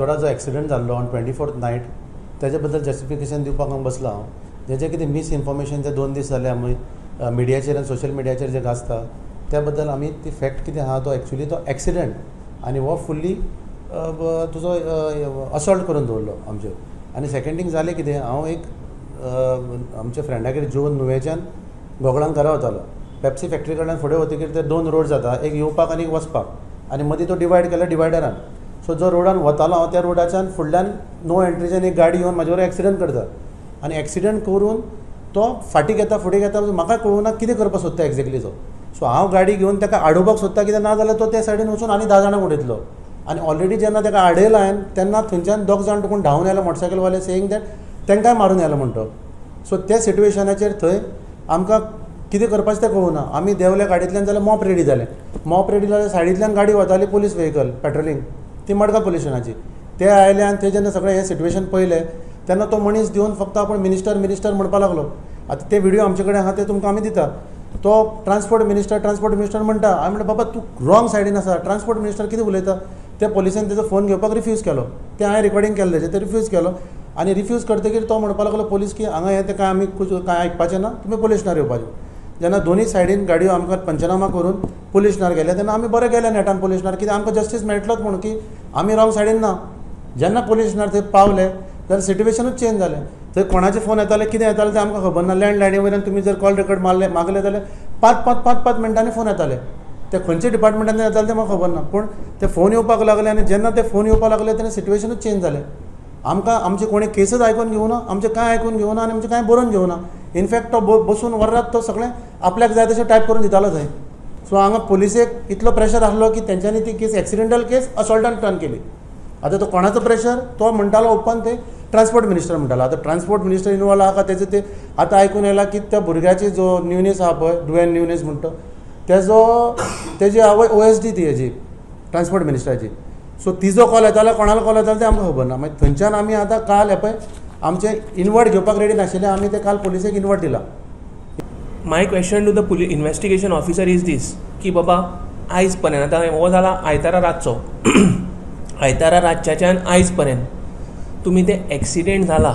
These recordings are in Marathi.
थोडा जो एक्सिडेंट जाल्लो ऑन 24th नायट तेजे बद्दल जस्टिफिकेशन दिवपाक हांव बसलो हांव. जें कितें मिस इन्फॉर्मेशन जे 2 दीस जाले आमी मिडियाचेर आनी सोशल मिडियाचेर जे गाजता त्या बद्दल आमी ती फॅक्ट कितें आहा तो एक्चुली तो एक्सिडेंट आनी हो फुल्ली तुजो असॉल्ट करून दवरलो आमचेर. आनी सेकंड थींग जालें कितें, हांव एक आमच्या फ्रेंडागेर जेवन नुवेच्यान गोगळान घरा वतालो. पेप्सी फॅक्टरी कडल्यान फुडें वतकीर ते 2 रोड जाता, एक येवपाक आनी एक वचपाक, आनी मदीं तो डिवायड केला डिवायडरान. सो जो रोडान वतालो हांव त्या रोडाच्यान फुडल्यान नो एंट्रीच्यान एक गाडी येवन म्हाजे बरोबर एक्सिडेंट करता. आनी एक्सिडेंट करून तो फाटीं घेता फुडें घेता, म्हाका कळूना कितें करपाक सोदता एक्झॅक्टली तो. सो हांव गाडी घेवन ताका आडोवपाक सोदता, कितें ना जाल्यार तो त्या सायडीन वचून आनी 10 जाणांक उडयतलो. आनी ऑलरेडी जेन्ना ताका आडयलो हांवें तेन्ना थंयच्यान 2 जाण तुकून धांवन आयलो मोटरसायकलवाले, सेयींग दॅट तांकांय मारून आयलो म्हणटो. सो त्या सिट्युएशनाचेर थंय आमकां कितें करपाचें तें कळूना. आमी देंवले गाडयेंतल्यान जाल्यार मॉप रेडी जालें. मॉप रेडी जाल्यार सायडींतल्यान गाडी वताली पुलीस व्हेकल पेट्रोलिंग, ती मडगांव पुलीस स्टेशनाची. ते आयले आनी ते जेन्ना सगळें हें सिट्युएशन पळयलें तेन्ना तो मनीस दिवन फक्त आपूण मिनिस्टर म्हणपाक लागलो. आतां ते व्हिडियो आमचे कडेन आहा ते तुमकां आमी दिता. तो ट्रान्सपोर्ट मिनिस्टर म्हणटा. हांवें म्हणलें बाबा तूं रॉंग सायडीन आसा, ट्रान्सपोर्ट मिनिस्टर कितें उलयता. त्या पुलिसांन तेजो फोन घेवपाक रिफ्यूज केलो. ते हांवें रिकॉर्डिंग केल्लें तेजें, ते रिफ्यूज केलो. आनी रिफ्यूज करतकीर तो म्हणपाक लागलो पुलीस की हांगा हें तें काय आमी काय आयकपाचें ना, तुमी पुलीस स्टेशनार येवपाचें. जेन्ना दोनूय सायडीन गाडयो आमकां पंचनामा करून पुलीस स्टेशनार गेले तेन्ना आमी बरें गेले नेटान पुलीस स्टेशनार, कित्याक आमकां जस्टीस मेळटलोच म्हणून की आमी रॉंग सायडीन ना. जेन्ना पुलीस स्टेशनार थंय पावले जाल्यार सिट्युएशनूच चेंज जालें. थंय कोणाचे फोन येताले कितें येताले तें आमकां खबर ना. लँडलायनी वयल्यान तुमी जर कॉल रेकॉर्ड मागले जाल्यार 5 मिनटांनी फोन येताले. ते खंयच्या डिपार्टमेंटान येताले तें म्हाका खबर ना, पूण ते फोन येवपाक लागले. आनी जेन्ना ते फोन येवपाक लागले तेन्ना सिट्युएशनूच चेंज जालें. आमकां आमचे कोणी केसच आयकून घेवना, आमचें कांय आयकून घेवना आनी आमचें कांय बरोवन घेवना. इनफॅक्ट तो बसून वर्रात तो सगळें आपल्याक जाय तशें टायप करून दितालो थंय. सो हांगा पुलिसेक इतलो प्रेशर आसलो की तेंच्यांनी ती केस एक्सिडेंटल केस असॉल्टान टर्न केली. आतां तो कोणाचो प्रेशर तो म्हणटालो ओपन ते ट्रान्सपोर्ट मिनिस्टर म्हणटालो. आतां ट्रान्सपोर्ट मिनिस्टर इनवॉल्व आहा तेजे ते आतां आयकून येयला की त्या भुरग्याची जो न्यूनेस आहा पळय, ड्युएन न्यूनेस म्हणटा तेजी आवय OSD ती हेजी ट्रान्सपोर्ट मिनिस्टराची. सो तिजो कॉल येतालो, कोणालो कॉल येतालो तें आमकां खबर ना. मागीर थंयच्यान आमी आतां काल पळय आमचें इनवर्ट घेवपाक रेडी नाशिल्ले, आमी ते काल पुलिसेक इनवर्ट दिला. My question to the investigation officer is this की बाबा आयज पर्यंत आतां हो जाला आयतारा रातचो, आयतारा रातच्याच्यान आयज पर्यंत तुमी ते एक्सिडेंट जाला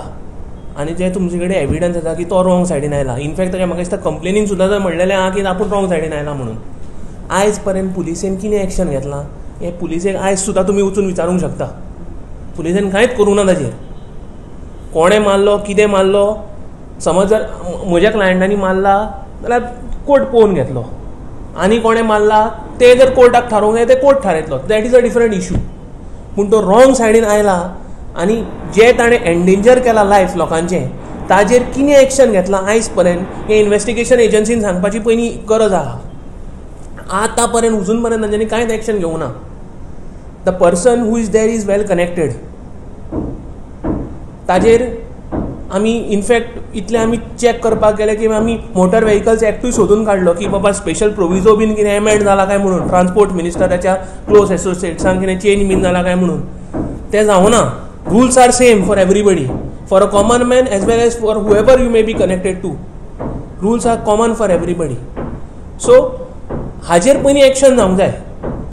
आनी जे तुमचे कडेन एविडन्स आसा की तो रॉंग सायडीन आयला. इनफॅक्ट ताच्या म्हाका दिसता कंप्लेनीन सुद्दां जर म्हणलेलें आहा की आपूण रॉंग सायडीन आयला म्हणून. आयज पर्यंत पुलिसेन कितें एक्शन घेतलां हें पुलिसेक आयज सुद्दां तुमी वचून विचारूंक शकता. पुलिसेन कांयच करूं ना ताजेर. कोणें मारलो, कितें मारलो, समज जर म्हज्या क्लायंटांनी मारला जाल्यार कोर्ट पळोवन घेतलो, आनी कोणें मारला ते जर कोर्टाक थारोवंक जाय ते कोर्ट थारयतलो. That is a different issue. पूण तो रॉंग सायडीन आयला आनी जे ताणें एंडेंजर केला लायफ लोकांचें ताजेर कितें एक्शन घेतलां आयज पर्यंत हे इन्व्हेस्टिगेशन एजन्सीन सांगपाची पयलीं गरज आहा. आतां पर्यंत अजून पर्यंत तांच्यांनी कांयच एक्शन घेवंक ना. The person who is there is well connected. ताजेर आमी इनफॅक्ट इतलें आमी चॅक करपाक गेले की आमी मोटर व्हेकल्स एक्टूय सोदून काडलो की बाबा स्पेशल प्रोविजो बीन कितें एमेंड जाला काय म्हणून, ट्रान्सपोर्ट मिनिस्टराच्या क्लोज एसोसिएट्सांक कितें चेंज बीन जाला काय म्हणून. तें जावना. Rules are same for everybody, for a common man as well as for whoever you may be connected to. Rules are common for everybody. So हाजेर पयलीं एक्शन जावंक जाय.